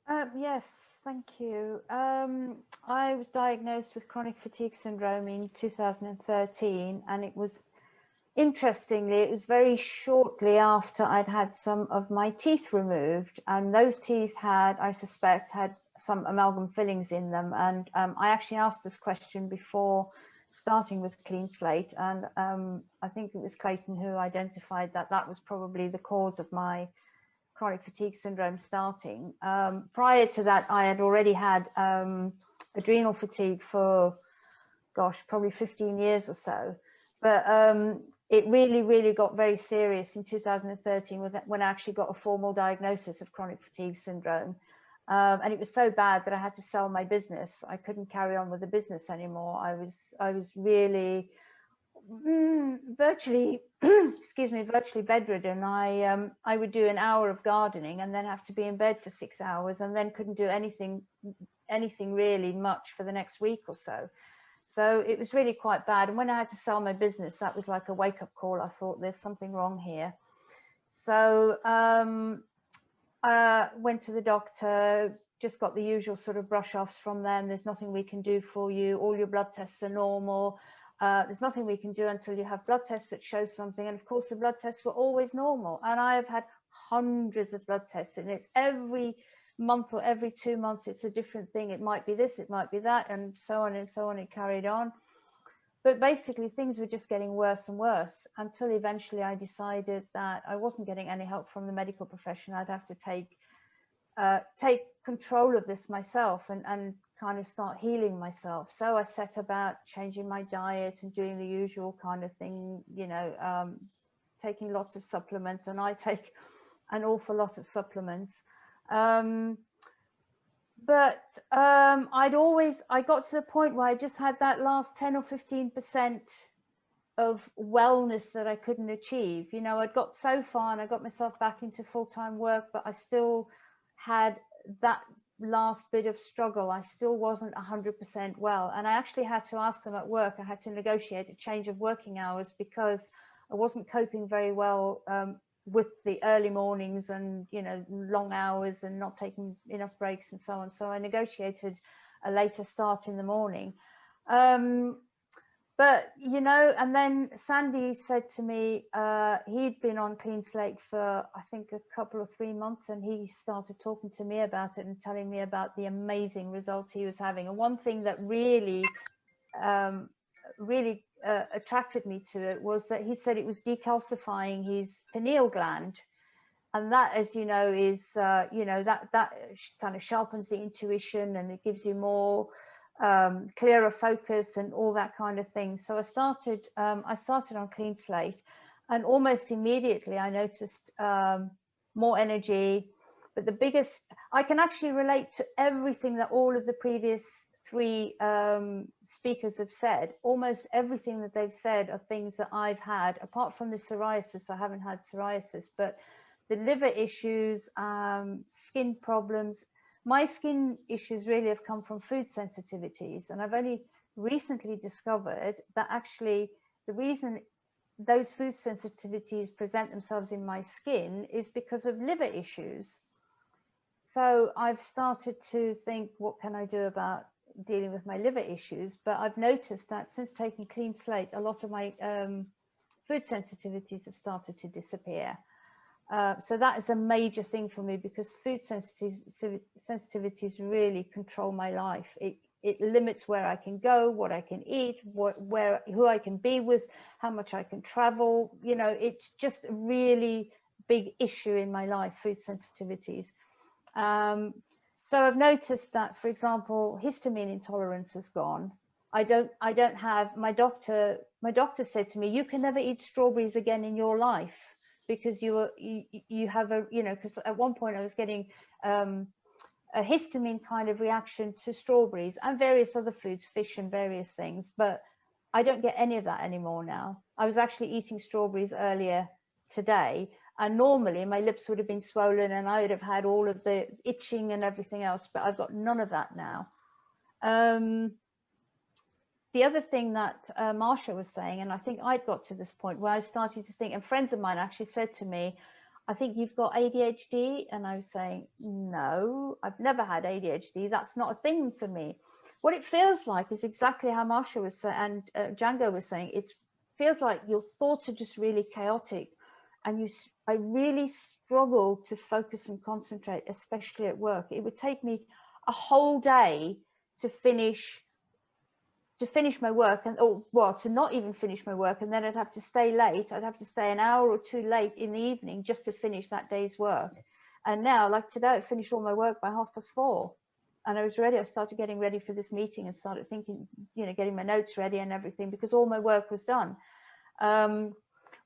Yes, thank you. I was diagnosed with chronic fatigue syndrome in 2013, and it was interestingly, it was very shortly after I'd had some of my teeth removed, and those teeth had, I suspect, had some amalgam fillings in them. And I actually asked this question before starting with Clean Slate, and I think it was Clayton who identified that that was probably the cause of my chronic fatigue syndrome starting. Prior to that, I had already had adrenal fatigue for, gosh, probably 15 years or so. But it really, really got very serious in 2013 when I actually got a formal diagnosis of chronic fatigue syndrome. And it was so bad that I had to sell my business. I couldn't carry on with the business anymore. I was really virtually excuse me, virtually bedridden. I would do an hour of gardening and then have to be in bed for 6 hours, and then couldn't do anything really much for the next week or so. So it was really quite bad. And when I had to sell my business, that was like a wake-up call. I thought there's something wrong here. So I went to the doctor, just got the usual sort of brush offs from them. There's nothing we can do for you. All your blood tests are normal. There's nothing we can do until you have blood tests that show something. And of course, the blood tests were always normal. And I have had hundreds of blood tests, and it's every month or every 2 months, it's a different thing. It might be this, it might be that, and so on and so on. It carried on. But basically, things were just getting worse and worse until eventually I decided that I wasn't getting any help from the medical profession. I'd have to take control of this myself and kind of start healing myself. So I set about changing my diet and doing the usual kind of thing, taking lots of supplements, and I take an awful lot of supplements. But I got to the point where I just had that last 10 or 15% of wellness that I couldn't achieve. I'd got so far and I got myself back into full-time work, but I still had that last bit of struggle. I still wasn't 100% well. And I actually had to ask them at work, I had to negotiate a change of working hours because I wasn't coping very well with the early mornings and, long hours and not taking enough breaks and so on. So I negotiated a later start in the morning. But, and then Sandy said to me, he'd been on Clean Slate for, I think, a couple or 3 months, and he started talking to me about it and telling me about the amazing results he was having. And one thing that really, attracted me to it was that he said it was decalcifying his pineal gland. And that, as you know, is, that kind of sharpens the intuition, and it gives you more clearer focus and all that kind of thing. So I started on Clean Slate, and almost immediately I noticed more energy. But the biggest, I can actually relate to everything that all of the previous 3 speakers have said. Almost everything that they've said are things that I've had, apart from the psoriasis. I haven't had psoriasis, but the liver issues, skin problems. My skin issues really have come from food sensitivities, and I've only recently discovered that actually the reason those food sensitivities present themselves in my skin is because of liver issues. So I've started to think, what can I do about dealing with my liver issues? But I've noticed that since taking Clean Slate, a lot of my food sensitivities have started to disappear. So that is a major thing for me, because food sensitivities really control my life. It limits where I can go, what I can eat, who I can be with, how much I can travel. It's just a really big issue in my life, food sensitivities. So I've noticed that, for example, histamine intolerance has gone. I don't have, my doctor said to me, you can never eat strawberries again in your life, because you have a, because at one point I was getting a histamine kind of reaction to strawberries and various other foods, fish and various things, but I don't get any of that anymore now. I was actually eating strawberries earlier today, and normally my lips would have been swollen and I would have had all of the itching and everything else, but I've got none of that now. The other thing that Marsha was saying, and I think I'd got to this point where I started to think, and friends of mine actually said to me, I think you've got ADHD. And I was saying, no, I've never had ADHD. That's not a thing for me. What it feels like is exactly how Marsha was saying, and Django was saying. It feels like your thoughts are just really chaotic, and I really struggle to focus and concentrate, especially at work. It would take me a whole day to finish my work, and to not even finish my work, and then I'd have to stay late. I'd have to stay an hour or two late in the evening just to finish that day's work. And now, like today, I finished all my work by 4:30, and I was ready. I started getting ready for this meeting and started thinking, getting my notes ready and everything, because all my work was done.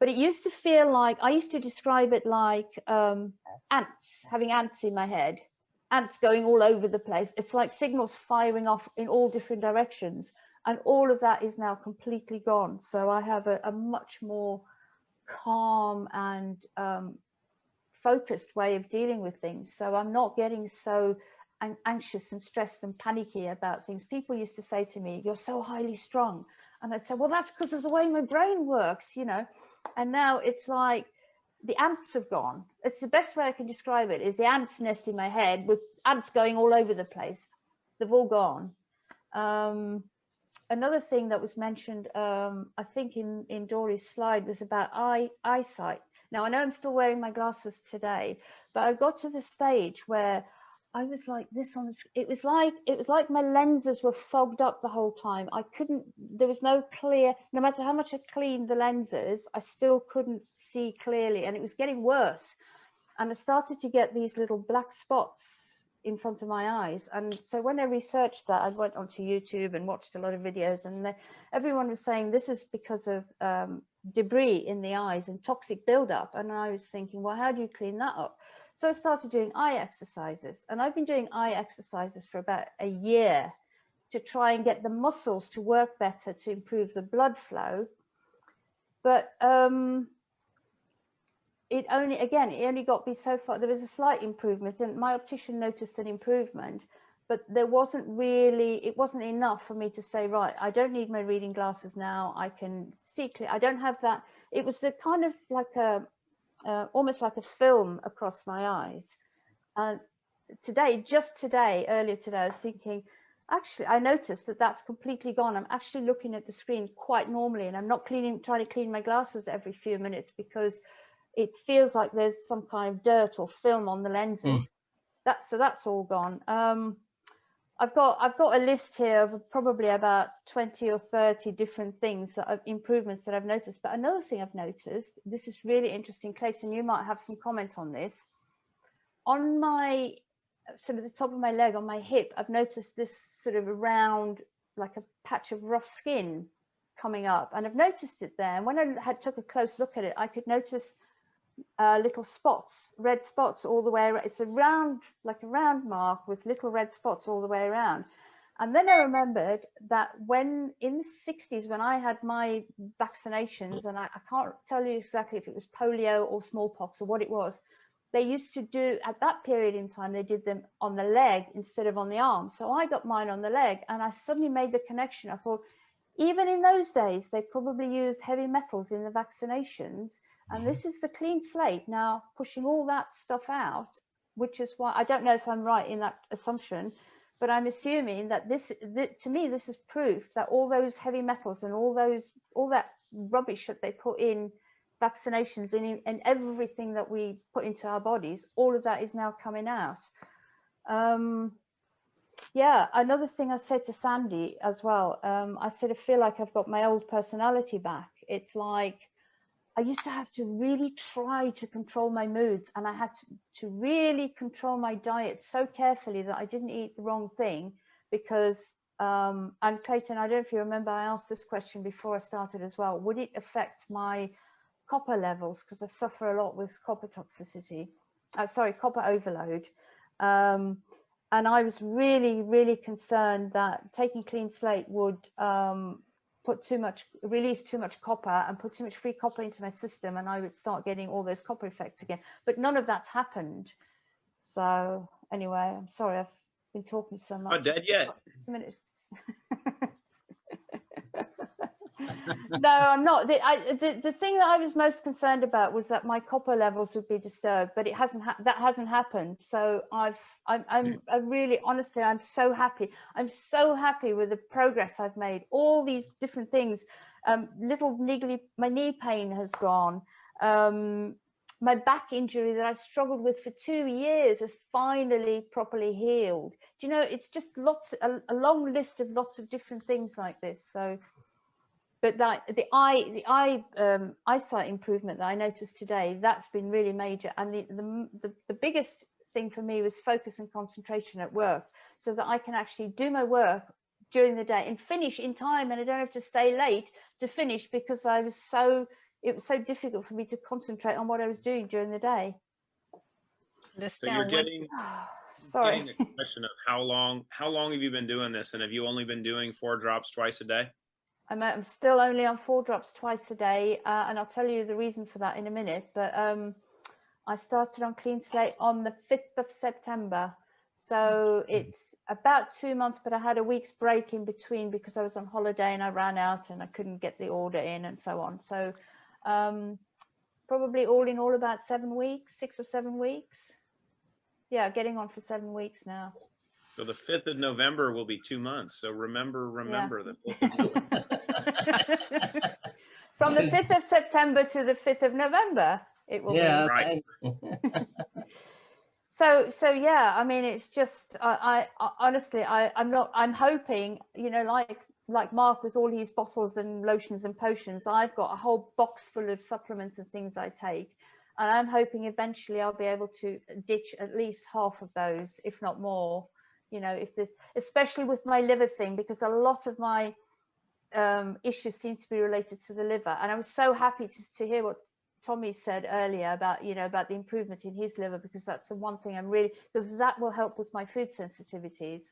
But it used to feel like, I used to describe it like ants, having ants in my head, ants going all over the place. It's like signals firing off in all different directions. And all of that is now completely gone. So I have a much more calm and focused way of dealing with things. So I'm not getting so anxious and stressed and panicky about things. People used to say to me, "You're so highly strung." And I'd say, well, that's because of the way my brain works, And now it's like the ants have gone. It's the best way I can describe it, is the ants nest in my head with ants going all over the place. They've all gone. Another thing that was mentioned, I think in Dory's slide, was about eyesight. Now, I know I'm still wearing my glasses today, but I got to the stage where I was like this on the screen. It was like my lenses were fogged up the whole time. There was no clear, no matter how much I cleaned the lenses, I still couldn't see clearly, and it was getting worse. And I started to get these little black spots in front of my eyes. And so when I researched that, I went onto YouTube and watched a lot of videos, and everyone was saying this is because of debris in the eyes and toxic buildup. And I was thinking, well, how do you clean that up? So I started doing eye exercises, and I've been doing eye exercises for about a year to try and get the muscles to work better, to improve the blood flow. But it only got me so far. There was a slight improvement, and my optician noticed an improvement, but it wasn't enough for me to say, right, I don't need my reading glasses now. I can see clear. I don't have that. It was the kind of like almost like a film across my eyes. And earlier today, I was thinking, actually, I noticed that that's completely gone. I'm actually looking at the screen quite normally, and I'm not trying to clean my glasses every few minutes, because it feels like there's some kind of dirt or film on the lenses. That's all gone. I've got a list here of probably about 20 or 30 different things improvements that I've noticed. But another thing I've noticed, this is really interesting, Clayton, you might have some comments on this. On my sort of the top of my leg, on my hip, I've noticed this sort of round, like a patch of rough skin coming up, and I've noticed it there. And when I took a close look at it, I could notice little spots, red spots all the way around. It's like a round mark with little red spots all the way around. And then I remembered that when in the 60s, when I had my vaccinations, and I can't tell you exactly if it was polio or smallpox or what it was, they used to do, at that period in time, they did them on the leg instead of on the arm. So I got mine on the leg, and I suddenly made the connection. I thought, even in those days, they probably used heavy metals in the vaccinations. And this is the clean slate now pushing all that stuff out, which is why I don't know if I'm right in that assumption, but I'm assuming that to me, this is proof that all those heavy metals and all that rubbish that they put in vaccinations and everything that we put into our bodies, all of that is now coming out. Yeah, another thing I said to Sandy as well, I said, I feel like I've got my old personality back. It's like I used to have to really try to control my moods, and I had to really control my diet so carefully that I didn't eat the wrong thing, because, and Clayton, I don't know if you remember, I asked this question before I started as well, would it affect my copper levels? Because I suffer a lot with copper toxicity, copper overload. And I was really, really concerned that taking Clean Slate would release too much copper and put too much free copper into my system, and I would start getting all those copper effects again. But none of that's happened. So anyway, I'm sorry I've been talking so much. Not dead yet. 2 minutes. No, I'm not. The thing that I was most concerned about was that my copper levels would be disturbed, but it hasn't. That hasn't happened. So I'm really, honestly, I'm so happy. I'm so happy with the progress I've made. All these different things. Little niggly. My knee pain has gone. My back injury that I struggled with for 2 years has finally properly healed. Do you know? It's just a long list of lots of different things like this. So. But the eyesight improvement that I noticed today, that's been really major. And the biggest thing for me was focus and concentration at work, so that I can actually do my work during the day and finish in time, and I don't have to stay late to finish because it was so difficult for me to concentrate on what I was doing during the day. So you're getting Sorry. getting the question of how long have you been doing this, and have you only been doing 4 drops twice a day? I'm still only on 4 drops twice a day, and I'll tell you the reason for that in a minute. But I started on Clean Slate on the 5th of September. So it's about 2 months, but I had a week's break in between because I was on holiday and I ran out and I couldn't get the order in and so on. So probably all in all about 7 weeks, 6 or 7 weeks. Yeah, getting on for 7 weeks now. So the 5th of November will be 2 months. So remember Yeah. the 5th of November. From the 5th of September to the 5th of November, it will be. Right. So yeah, I mean, it's just, I honestly, I'm hoping, you know, like Mark with all his bottles and lotions and potions, I've got a whole box full of supplements and things I take. And I'm hoping eventually I'll be able to ditch at least half of those, if not more. You know, if this, especially with my liver thing, because a lot of my issues seem to be related to the liver. And I was so happy to hear what Tommy said earlier about, you know, about the improvement in his liver, because that's the one thing because that will help with my food sensitivities.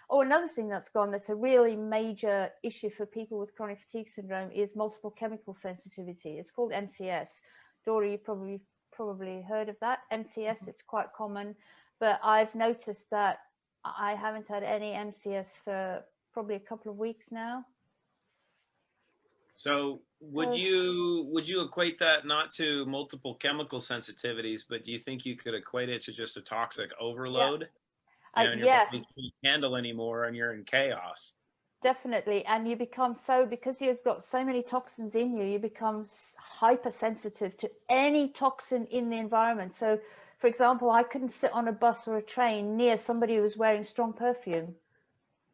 Another thing that's gone, that's a really major issue for people with chronic fatigue syndrome, is multiple chemical sensitivity. It's called MCS. Dora, you probably heard of that. MCS, it's quite common, but I've noticed that I haven't had any MCS for probably a couple of weeks now. So would you equate that not to multiple chemical sensitivities, but do you think you could equate it to just a toxic overload? Yeah. And your body can't handle anymore and you're in chaos. Definitely. And you become because you've got so many toxins in you, you become hypersensitive to any toxin in the environment. So for example, I couldn't sit on a bus or a train near somebody who was wearing strong perfume.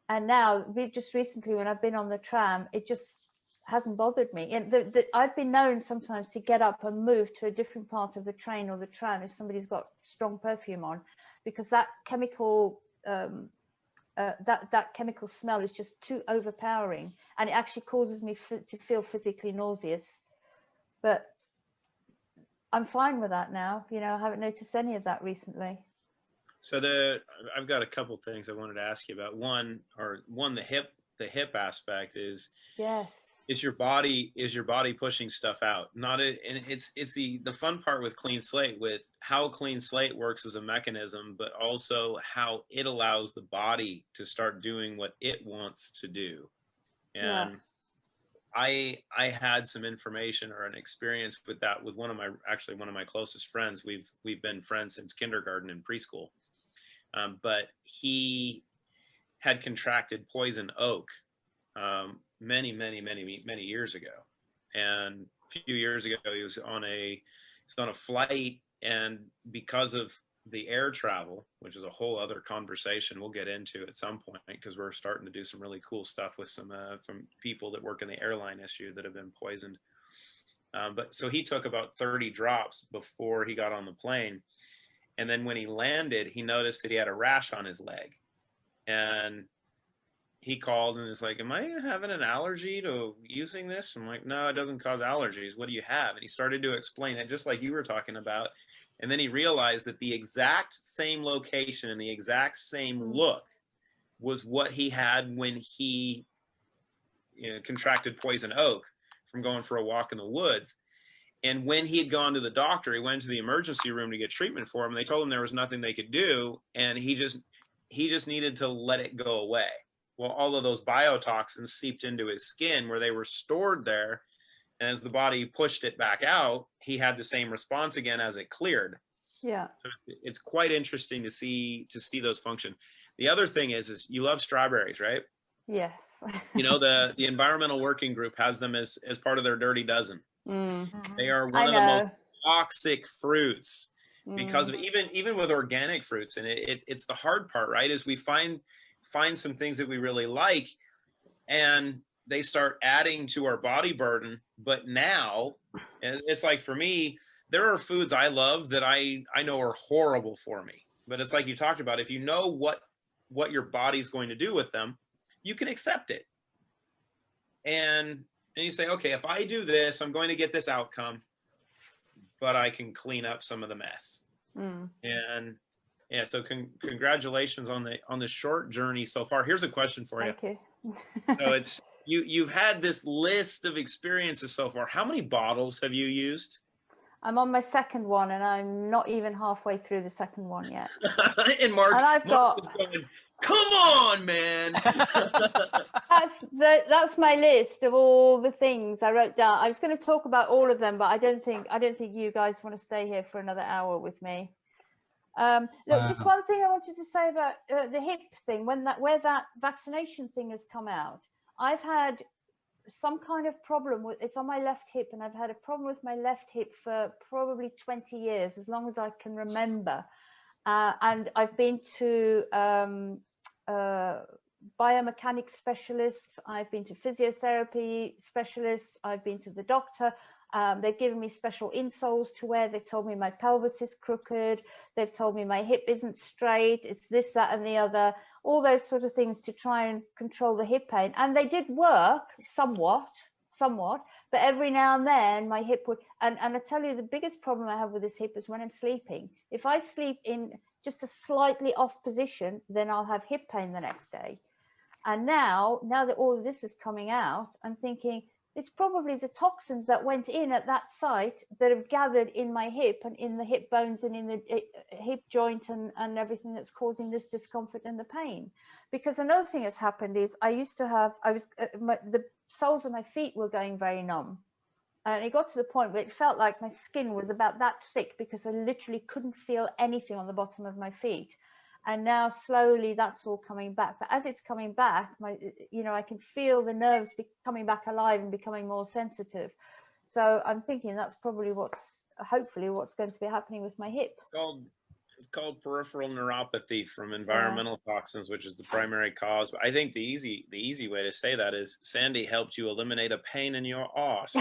And now, just recently, when I've been on the tram, it just hasn't bothered me. And I've been known sometimes to get up and move to a different part of the train or the tram if somebody's got strong perfume on, because that chemical that chemical smell is just too overpowering, and it actually causes me to feel physically nauseous. But I'm fine with that now. You know, I haven't noticed any of that recently. So I've got a couple things I wanted to ask you about. One, the hip aspect is, yes, is your body pushing stuff out? And it's the fun part with Clean Slate, with how Clean Slate works as a mechanism, but also how it allows the body to start doing what it wants to do. And yeah. I had some information or an experience with that with one of my closest friends. We've been friends since kindergarten and preschool. But he had contracted poison oak many years ago. And a few years ago, he was on a flight, and because of the air travel, which is a whole other conversation we'll get into at some point, because we're starting to do some really cool stuff with some from people that work in the airline issue that have been poisoned. But so he took about 30 drops before he got on the plane. And then when he landed, he noticed that he had a rash on his leg. And he called and is like, am I having an allergy to using this? I'm like, no, it doesn't cause allergies. What do you have? And he started to explain it, just like you were talking about. And then he realized that the exact same location and the exact same look was what he had when he contracted poison oak from going for a walk in the woods. And when he had gone to the doctor, he went to the emergency room to get treatment for him. They told him there was nothing they could do, and he just needed to let it go away. Well, all of those biotoxins seeped into his skin where they were stored there. And as the body pushed it back out, he had the same response again as it cleared. Yeah. So it's quite interesting to see those function. The other thing is you love strawberries, right? Yes. You know, the Environmental Working Group has them as part of their dirty dozen. They are one of the most toxic fruits because of even with organic fruits. And it's the hard part, right? Is we find some things that we really like, and they start adding to our body burden. But now, and it's like, for me, there are foods I love that I know are horrible for me. But it's like you talked about, if you know what your body's going to do with them, you can accept it. And you say, okay, if I do this, I'm going to get this outcome, but I can clean up some of the mess. And yeah, so congratulations on the short journey so far. Here's a question for you. Thank you. So it's you've had this list of experiences so far. How many bottles have you used? I'm on my second one, and I'm not even halfway through the second one yet. And Mark, and I've got. Is going, come on, man. That's my list of all the things I wrote down. I was going to talk about all of them, but I don't think you guys want to stay here for another hour with me. Look, just one thing I wanted to say about the hip thing. Where that vaccination thing has come out, I've had some kind of problem with it's on my left hip, and I've had a problem with my left hip for probably 20 years, as long as I can remember. And I've been to biomechanics specialists, I've been to physiotherapy specialists, I've been to the doctor. They've given me special insoles to wear. They've told me my pelvis is crooked. They've told me my hip isn't straight. It's this, that, and the other. All those sort of things to try and control the hip pain. And they did work somewhat. But every now and then my hip would, and I tell you, the biggest problem I have with this hip is when I'm sleeping. If I sleep in just a slightly off position, then I'll have hip pain the next day. And now that all of this is coming out, I'm thinking, it's probably the toxins that went in at that site that have gathered in my hip and in the hip bones and in the hip joint and everything that's causing this discomfort and the pain. Because another thing that's happened is the soles of my feet were going very numb. And it got to the point where it felt like my skin was about that thick because I literally couldn't feel anything on the bottom of my feet. And now slowly that's all coming back. But as it's coming back, I can feel the nerves coming back alive and becoming more sensitive. So I'm thinking that's probably hopefully what's going to be happening with my hip. It's called peripheral neuropathy from environmental toxins, which is the primary cause. But I think the easy way to say that is Sandy helped you eliminate a pain in your arse.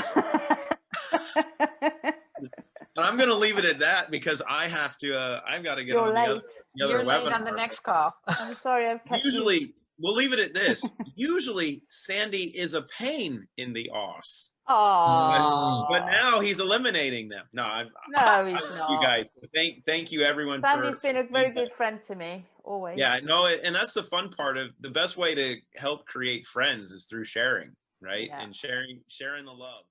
And I'm going to leave it at that because I've got to get on the other You're late webinar. On the next call. I'm sorry, I've kept Usually, we'll leave it at this. Usually, Sandy is a pain in the arse. Oh. But now he's eliminating them. No, he's not. You guys, thank you everyone. Sandy's been a very good friend to me, always. Yeah, no, and that's the fun part of the best way to help create friends is through sharing, right? Yeah. And sharing the love.